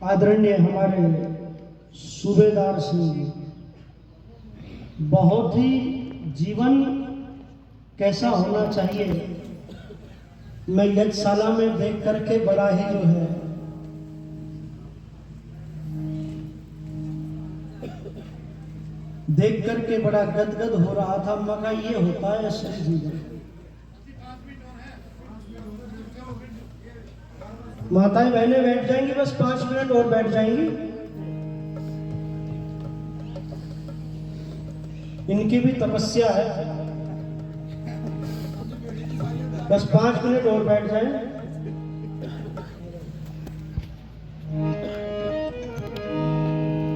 आदरणीय हमारे सूबेदार सिंह बहुत ही जीवन कैसा होना चाहिए मैं यज्ञशाला में देख करके बड़ा ही जो है देख करके बड़ा गदगद हो रहा था। मगर ये होता है असली जीवन। माताएं बहनें बैठ जाएंगी, बस 5 मिनट और बैठ जाएंगी। इनकी भी तपस्या है, बस 5 मिनट और बैठ जाएं।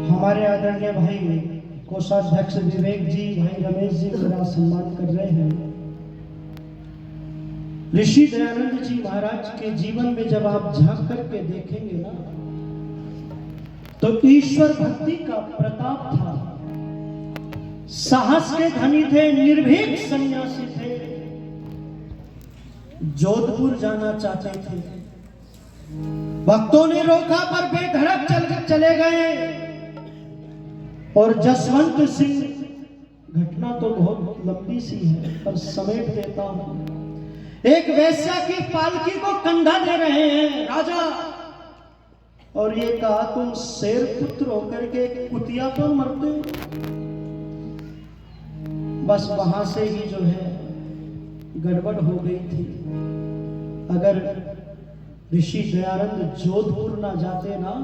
हमारे आदरणीय भाई कोषाध्यक्ष विवेक जी, भाई रमेश जी मेरा सम्मान कर रहे हैं। ऋषि दयानंद जी महाराज के जीवन में जब आप झांक करके देखेंगे ना तो ईश्वर भक्ति का प्रताप था। साहस के धनी थे, निर्भीक सन्यासी थे, जोधपुर जाना चाहते थे। भक्तों ने रोका पर बेधड़क चले गए। और जसवंत सिंह, घटना तो बहुत लंबी सी है पर समेट देता हूं। एक वेश्या की पालकी को कंधा दे रहे हैं राजा, और ये कहा तुम शेर पुत्र होकर के कुतिया पर मरते। बस वहां से ही जो है गड़बड़ हो गई थी। अगर ऋषि दयानंद जोधपुर ना जाते ना,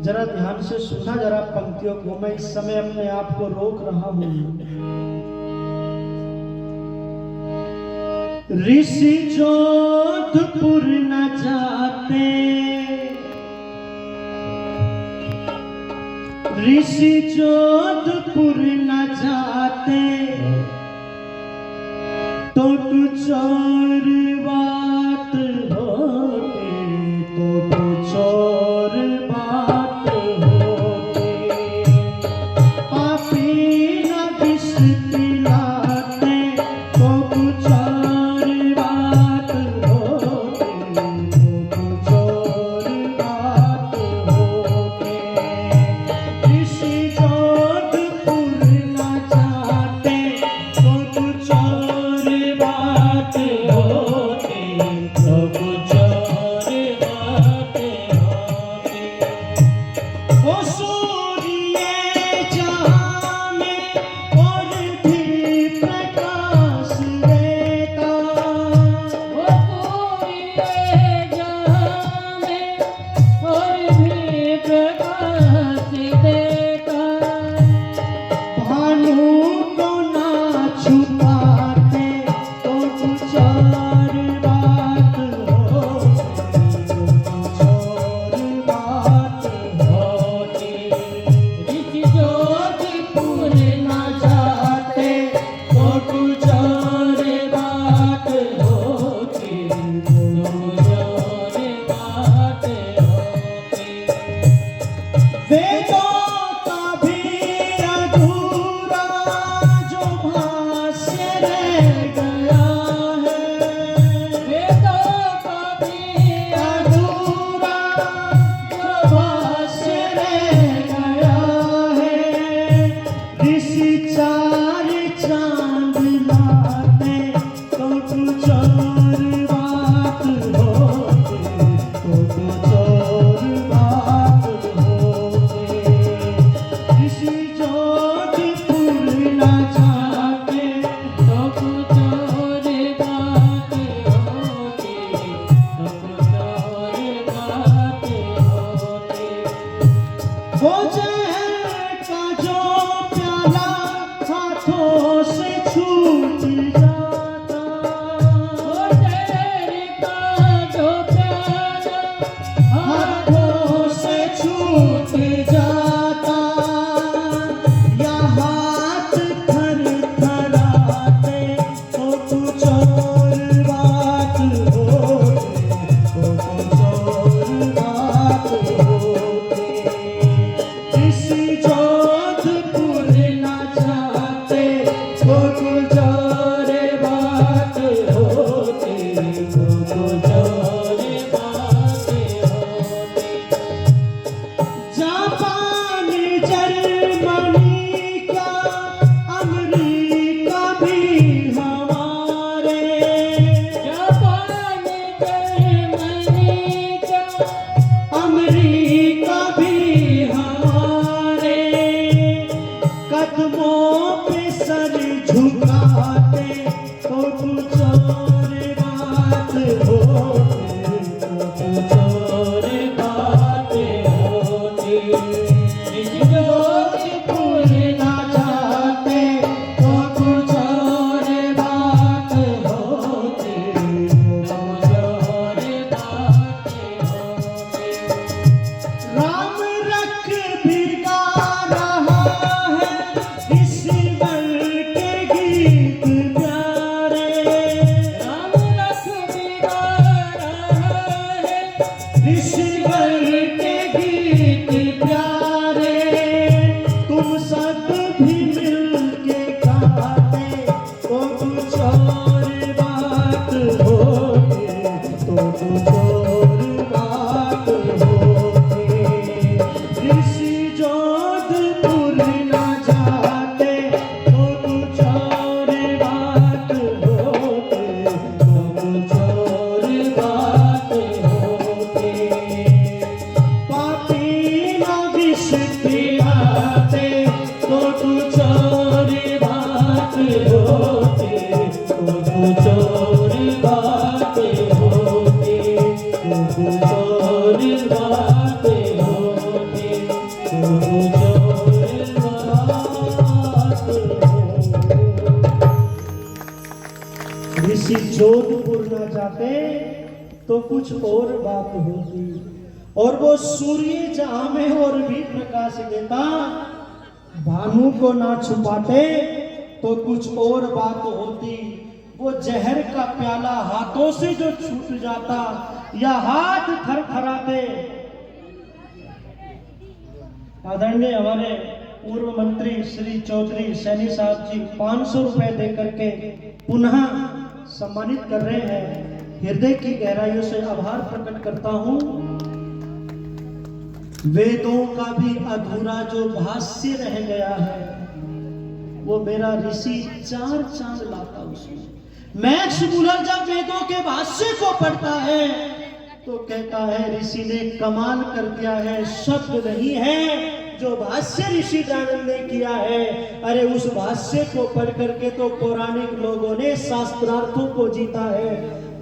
जरा ध्यान से सुनना जरा पंक्तियों को। मैं इस समय अपने आप को रोक रहा हूं। ऋषि जोधपुर न जाते, ऋषि जोधपुर न जाते, तो तू चोर बात होते, तो तू चोर बात होते। पापी न विष पिलाते, तो तू चोर बात होते, तो तू चोर बात होते। ऋषि जोधपुर न जाते, तो तू चोर बात होते, तो तू चोर बात होते। ओ सूर्य जहाँ में और भी प्रकाश देता, वो सूर्य जहाँ में और भी प्रकाश देता। भानु को ना छुपाते, तो तू चोर बात होती, तो तू चोर बात होती। ऋषि जोधपुर न जाते, तो तू चोर बात होती, तो तू चोर बात होती। वेदों का भी अधूरा जो भाष्य चाहते तो कुछ और बात होती, तो कुछ और बात होती। ऋषि ज्योति पूरना चाहते तो कुछ और बात होती, कुछ और बात होती। राम रख बिगा रहा है ईश्वर के गीत प्यारे। राम रख बिगाड़ा है ईश्वर के गीत प्यारे, तुम सब भी मिल के गाते तो कुछ और बात होती, तो कुछ और बात होती। ऋषि जोधपुर न जाते तो कुछ और बात होती, तो कुछ और बात होती। पापी न विष पिलाते तो कुछ और बात होती, तो कुछ और बात होती, तो कुछ और बात होती, तो कुछ और बात होती। ऋषि जोधपुर न जाते तो कुछ और बात होती, और वो सूर्य जहां में और भी प्रकाश देता, भानु को ना छुपाते तो कुछ और बात होती। वो जहर का प्याला हाथों से जो छूट जाता या हाथ थरथराते। आदरणीय हमारे पूर्व मंत्री श्री चौधरी सैनी साहब जी 500 रुपए दे करके पुनः सम्मानित कर रहे हैं। हृदय की गहराइयों से आभार प्रकट करता हूं। वेदों का भी अधूरा जो भाष्य रह गया है, वो मेरा ऋषि 4 चांद लाता उसमें। मैक्स मुलर जब वेदों के भाष्य को पढ़ता है तो कहता है ऋषि ने कमाल कर दिया है, शब्द नहीं है जो भाष्य ऋषि दयानंद ने किया है। अरे उस भाष्य को पढ़ करके तो पौराणिक लोगों ने शास्त्रार्थों को जीता है।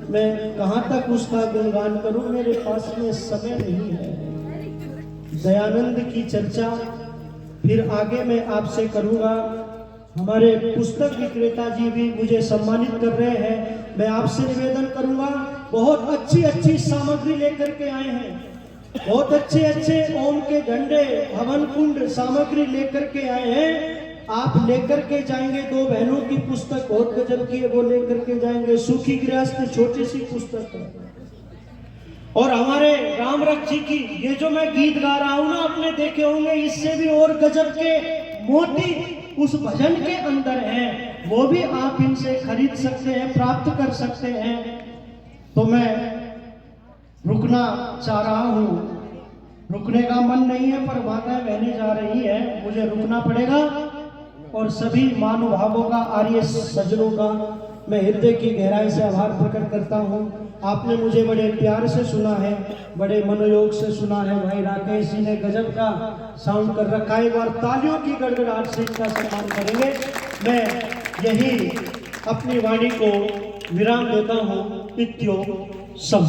मैं कहां तक उसका गुणगान करूं, मेरे पास में समय नहीं है। दयानंद की चर्चा फिर आगे मैं आपसे करूंगा। हमारे पुस्तक विक्रेता जी भी मुझे सम्मानित कर रहे हैं। मैं आपसे निवेदन करूंगा, बहुत अच्छी अच्छी सामग्री लेकर के आए हैं, बहुत अच्छे अच्छे ओम के झंडे हवन कुंड सामग्री लेकर के आए हैं। आप लेकर के जाएंगे, 2 बहनों की पुस्तक बहुत गजब की है, वो लेकर के जाएंगे। सुखी गृहस्थ छोटी सी पुस्तक है। और हमारे राम रख जी की ये जो मैं गीत गा रहा हूं ना, आपने देखे होंगे, इससे भी और गजब के मोती उस भजन के अंदर हैं, वो भी आप इनसे खरीद सकते हैं, प्राप्त कर सकते हैं। तो मैं रुकना चाह रहा हूं, रुकने का मन नहीं है, पर माताएं बहने जा रही है, मुझे रुकना पड़ेगा। और सभी महानुभावों का, आर्य सज्जनों का मैं हृदय की गहराई से आभार प्रकट करता हूं। आपने मुझे बड़े प्यार से सुना है, बड़े मनोयोग से सुना है। भाई राकेश जी ने गजब का साउंड कर रखा है। एक बार तालियों की गड़गड़ाहट से इसका सम्मान करेंगे। मैं यही अपनी वाणी को विराम देता हूं। इत्यो सम।